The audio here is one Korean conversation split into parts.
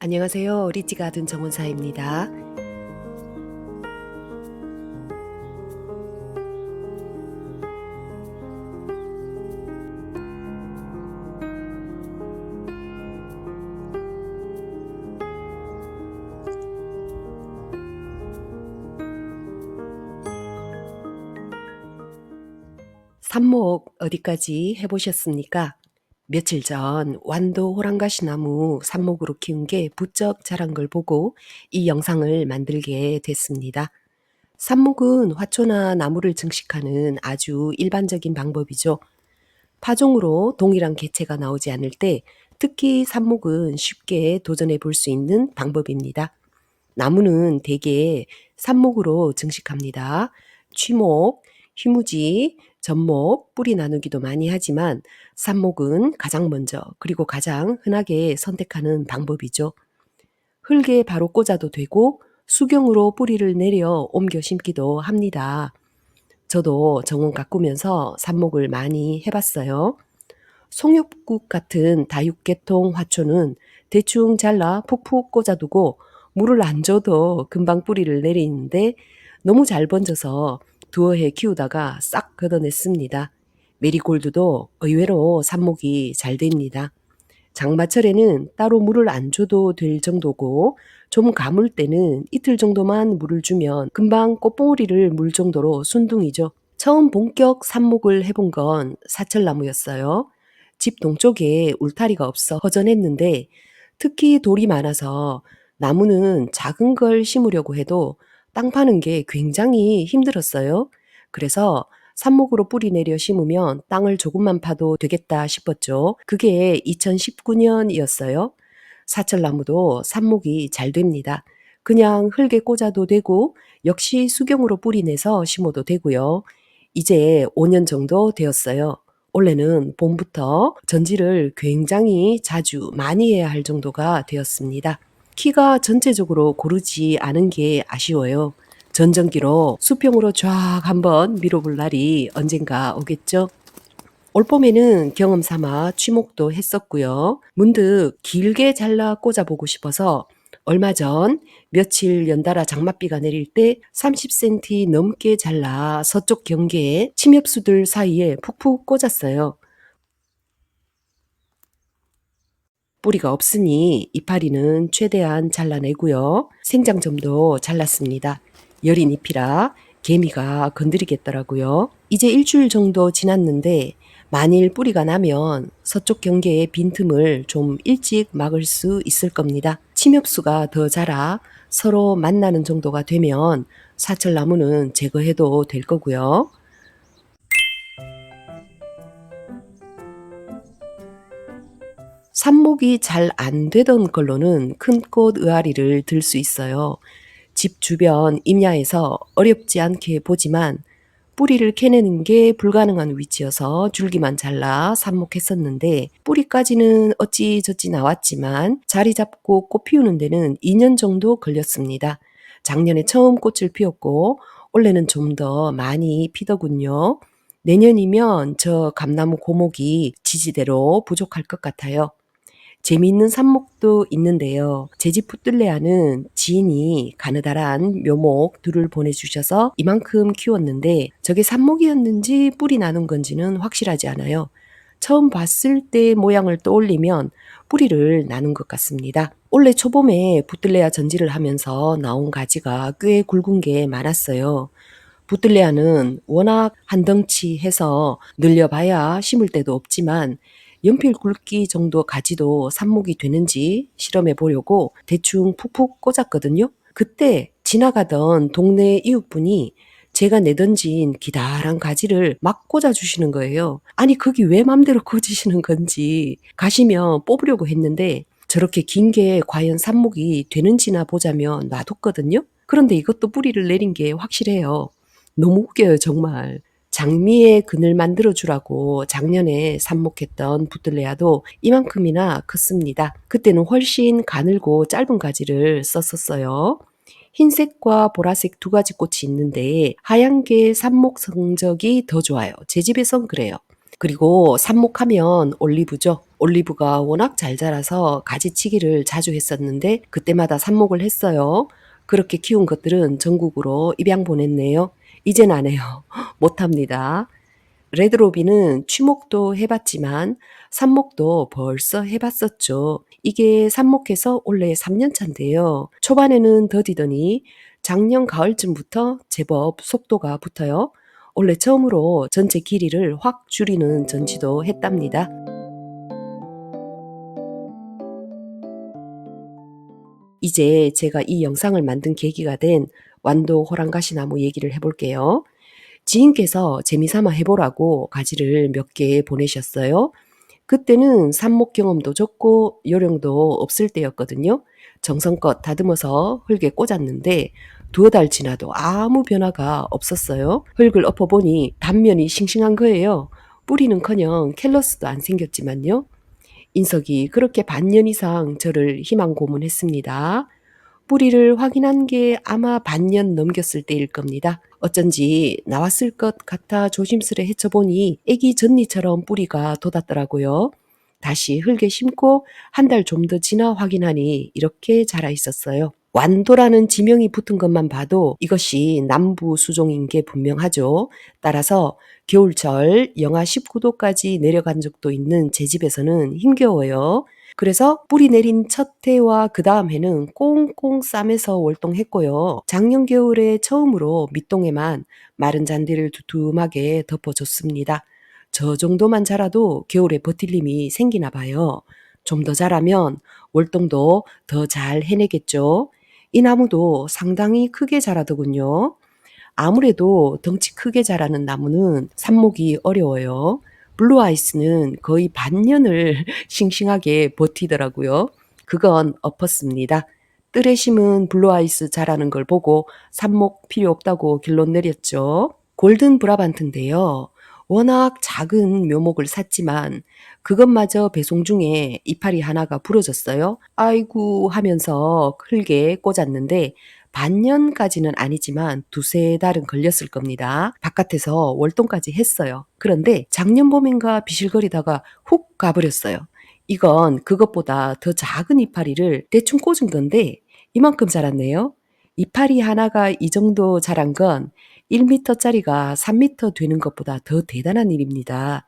안녕하세요. 리치가든 정원사입니다. 삽목 어디까지 해보셨습니까? 며칠 전 완도 호랑가시나무 삽목으로 키운 게 부쩍 자란 걸 보고 이 영상을 만들게 됐습니다. 삽목은 화초나 나무를 증식하는 아주 일반적인 방법이죠. 파종으로 동일한 개체가 나오지 않을 때 특히 삽목은 쉽게 도전해 볼 수 있는 방법입니다. 나무는 대개 삽목으로 증식합니다. 취목, 휴무지, 접목, 뿌리 나누기도 많이 하지만 삽목은 가장 먼저 그리고 가장 흔하게 선택하는 방법이죠. 흙에 바로 꽂아도 되고 수경으로 뿌리를 내려 옮겨 심기도 합니다. 저도 정원 가꾸면서 삽목을 많이 해봤어요. 송엽국 같은 다육계통 화초는 대충 잘라 푹푹 꽂아두고 물을 안 줘도 금방 뿌리를 내리는데 너무 잘 번져서 두어 해 키우다가 싹 걷어냈습니다. 메리골드도 의외로 삽목이 잘 됩니다. 장마철에는 따로 물을 안 줘도 될 정도고 좀 가물 때는 이틀 정도만 물을 주면 금방 꽃봉오리를 물 정도로 순둥이죠. 처음 본격 삽목을 해본 건 사철나무였어요. 집 동쪽에 울타리가 없어 허전했는데 특히 돌이 많아서 나무는 작은 걸 심으려고 해도 땅 파는 게 굉장히 힘들었어요. 그래서 삽목으로 뿌리 내려 심으면 땅을 조금만 파도 되겠다 싶었죠. 그게 2019년이었어요. 사철나무도 삽목이 잘 됩니다. 그냥 흙에 꽂아도 되고 역시 수경으로 뿌리 내서 심어도 되고요. 이제 5년 정도 되었어요. 원래는 봄부터 전지를 굉장히 자주 많이 해야 할 정도가 되었습니다. 키가 전체적으로 고르지 않은 게 아쉬워요. 전전기로 수평으로 쫙 한번 밀어볼 날이 언젠가 오겠죠? 올봄에는 경험 삼아 취목도 했었고요. 문득 길게 잘라 꽂아보고 싶어서 얼마 전 며칠 연달아 장맛비가 내릴 때 30cm 넘게 잘라 서쪽 경계에 침엽수들 사이에 푹푹 꽂았어요. 뿌리가 없으니 이파리는 최대한 잘라내고요. 생장점도 잘랐습니다. 여린 잎이라 개미가 건드리겠더라고요. 이제 일주일 정도 지났는데 만일 뿌리가 나면 서쪽 경계의 빈틈을 좀 일찍 막을 수 있을 겁니다. 침엽수가 더 자라 서로 만나는 정도가 되면 사철나무는 제거해도 될 거고요. 삽목이 잘 안 되던 걸로는 큰 꽃 의아리를 들 수 있어요. 집 주변 임야에서 어렵지 않게 보지만 뿌리를 캐내는 게 불가능한 위치여서 줄기만 잘라 삽목했었는데 뿌리까지는 어찌저찌 나왔지만 자리 잡고 꽃 피우는 데는 2년 정도 걸렸습니다. 작년에 처음 꽃을 피웠고 올해는 좀 더 많이 피더군요. 내년이면 저 감나무 고목이 지지대로 부족할 것 같아요. 재미있는 삽목도 있는데요. 제 집 푸들레아는 지인이 가느다란 묘목 둘을 보내주셔서 이만큼 키웠는데 저게 삽목이었는지 뿌리 나눈 건지는 확실하지 않아요. 처음 봤을 때 모양을 떠올리면 뿌리를 나눈 것 같습니다. 올해 초봄에 푸들레아 전지를 하면서 나온 가지가 꽤 굵은 게 많았어요. 붓들레아는 워낙 한 덩치 해서 늘려봐야 심을 데도 없지만 연필 굵기 정도 가지도 삽목이 되는지 실험해 보려고 대충 푹푹 꽂았거든요. 그때 지나가던 동네 이웃분이 제가 내던진 기다란 가지를 막 꽂아주시는 거예요. 아니 그게 왜 맘대로 꽂으시는 건지 가시면 뽑으려고 했는데 저렇게 긴 게 과연 삽목이 되는지나 보자면 놔뒀거든요. 그런데 이것도 뿌리를 내린 게 확실해요. 너무 웃겨요 정말. 장미의 그늘 만들어 주라고 작년에 삽목했던 부들레아도 이만큼이나 컸습니다. 그때는 훨씬 가늘고 짧은 가지를 썼었어요. 흰색과 보라색 두 가지 꽃이 있는데 하얀 게 삽목 성적이 더 좋아요. 제 집에선 그래요. 그리고 삽목하면 올리브죠. 올리브가 워낙 잘 자라서 가지치기를 자주 했었는데 그때마다 삽목을 했어요. 그렇게 키운 것들은 전국으로 입양 보냈네요. 이젠 안 해요. 못합니다. 레드로비는 취목도 해봤지만 삽목도 벌써 해봤었죠. 이게 삽목해서 올해 3년 차인데요. 초반에는 더디더니 작년 가을쯤부터 제법 속도가 붙어요. 올해 처음으로 전체 길이를 확 줄이는 전지도 했답니다. 이제 제가 이 영상을 만든 계기가 된 완도 호랑가시나무 얘기를 해볼게요. 지인께서 재미삼아 해보라고 가지를 몇 개 보내셨어요. 그때는 삽목 경험도 적고 요령도 없을 때였거든요. 정성껏 다듬어서 흙에 꽂았는데 두어 달 지나도 아무 변화가 없었어요. 흙을 엎어보니 단면이 싱싱한 거예요. 뿌리는커녕 캘러스도 안 생겼지만요. 인석이 그렇게 반년 이상 저를 희망 고문했습니다. 뿌리를 확인한 게 아마 반년 넘겼을 때일 겁니다. 어쩐지 나왔을 것 같아 조심스레 헤쳐보니 애기 전니처럼 뿌리가 돋았더라고요. 다시 흙에 심고 한 달 좀 더 지나 확인하니 이렇게 자라 있었어요. 완도라는 지명이 붙은 것만 봐도 이것이 남부 수종인 게 분명하죠. 따라서 겨울철 영하 19도까지 내려간 적도 있는 제 집에서는 힘겨워요. 그래서 뿌리 내린 첫 해와 그 다음 해는 꽁꽁 싸매서 월동했고요. 작년 겨울에 처음으로 밑동에만 마른 잔디를 두툼하게 덮어줬습니다. 저 정도만 자라도 겨울에 버틸 힘이 생기나 봐요. 좀 더 자라면 월동도 더 잘 해내겠죠. 이 나무도 상당히 크게 자라더군요. 아무래도 덩치 크게 자라는 나무는 삽목이 어려워요. 블루 아이스는 거의 반년을 싱싱하게 버티더라고요. 그건 엎었습니다. 뜰에 심은 블루 아이스 자라는 걸 보고 삽목 필요 없다고 결론 내렸죠. 골든 브라반트인데요. 워낙 작은 묘목을 샀지만 그것마저 배송 중에 이파리 하나가 부러졌어요. 아이고 하면서 흙에 꽂았는데 반년까지는 아니지만 두세 달은 걸렸을 겁니다. 바깥에서 월동까지 했어요. 그런데 작년 봄인가 비실거리다가 훅 가버렸어요. 이건 그것보다 더 작은 이파리를 대충 꽂은 건데 이만큼 자랐네요. 이파리 하나가 이 정도 자란 건 1m짜리가 3m 되는 것보다 더 대단한 일입니다.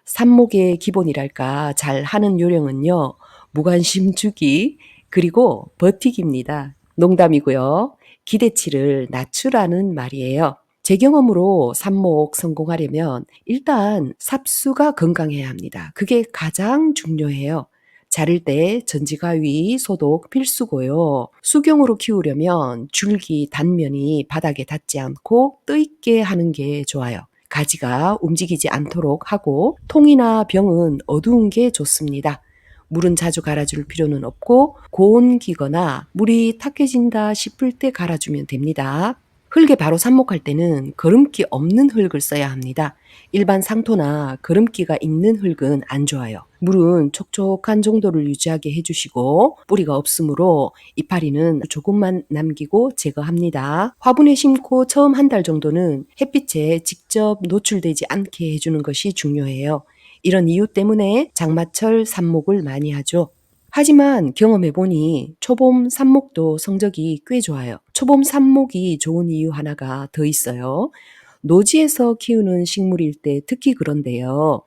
삽목의 기본이랄까 잘 하는 요령은요. 무관심 주기 그리고 버티기입니다. 농담이고요. 기대치를 낮추라는 말이에요. 제 경험으로 삽목 성공하려면 일단 삽수가 건강해야 합니다. 그게 가장 중요해요. 자를 때 전지가위 소독 필수고요. 수경으로 키우려면 줄기 단면이 바닥에 닿지 않고 떠있게 하는 게 좋아요. 가지가 움직이지 않도록 하고 통이나 병은 어두운 게 좋습니다. 물은 자주 갈아줄 필요는 없고 고온기거나 물이 탁해진다 싶을 때 갈아주면 됩니다. 흙에 바로 삽목할 때는 거름기 없는 흙을 써야 합니다. 일반 상토나 거름기가 있는 흙은 안 좋아요. 물은 촉촉한 정도를 유지하게 해주시고 뿌리가 없으므로 이파리는 조금만 남기고 제거합니다. 화분에 심고 처음 한 달 정도는 햇빛에 직접 노출되지 않게 해주는 것이 중요해요. 이런 이유 때문에 장마철 삽목을 많이 하죠. 하지만 경험해보니 초봄 삽목도 성적이 꽤 좋아요. 초봄 삽목이 좋은 이유 하나가 더 있어요. 노지에서 키우는 식물일 때 특히 그런데요.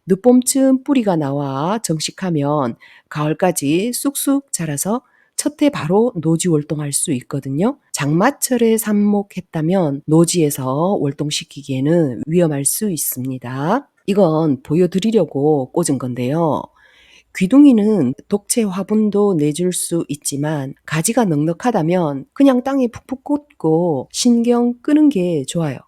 늦봄쯤 뿌리가 나와 정식하면 가을까지 쑥쑥 자라서 첫 해 바로 노지 월동할 수 있거든요. 장마철에 삽목했다면 노지에서 월동시키기에는 위험할 수 있습니다. 이건 보여드리려고 꽂은 건데요. 귀둥이는 독채 화분도 내줄 수 있지만 가지가 넉넉하다면 그냥 땅에 푹푹 꽂고 신경 끄는 게 좋아요.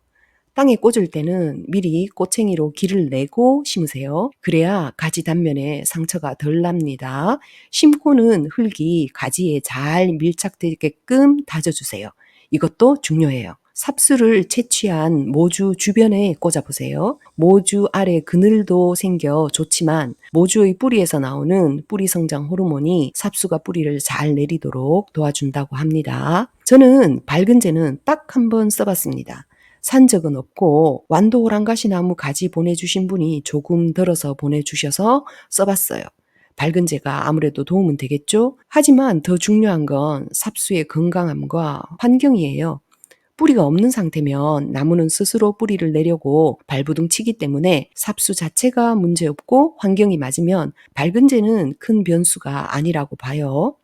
땅에 꽂을 때는 미리 꼬챙이로 길을 내고 심으세요. 그래야 가지 단면에 상처가 덜 납니다. 심고는 흙이 가지에 잘 밀착되게끔 다져주세요. 이것도 중요해요. 삽수를 채취한 모주 주변에 꽂아보세요. 모주 아래 그늘도 생겨 좋지만 모주의 뿌리에서 나오는 뿌리 성장 호르몬이 삽수가 뿌리를 잘 내리도록 도와준다고 합니다. 저는 밝은재는 딱 한 번 써봤습니다. 산 적은 없고 완도 호랑가시 나무 가지 보내주신 분이 조금 덜어서 보내주셔서 써봤어요. 밝은재가 아무래도 도움은 되겠죠? 하지만 더 중요한 건 삽수의 건강함과 환경이에요. 뿌리가 없는 상태면 나무는 스스로 뿌리를 내려고 발부둥치기 때문에 삽수 자체가 문제없고 환경이 맞으면 밝은재는 큰 변수가 아니라고 봐요.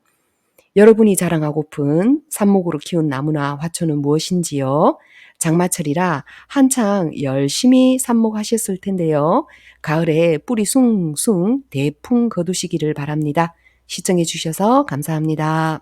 여러분이 자랑하고픈 삽목으로 키운 나무나 화초는 무엇인지요? 장마철이라 한창 열심히 삽목하셨을 텐데요. 가을에 뿌리 숭숭 대풍 거두시기를 바랍니다. 시청해 주셔서 감사합니다.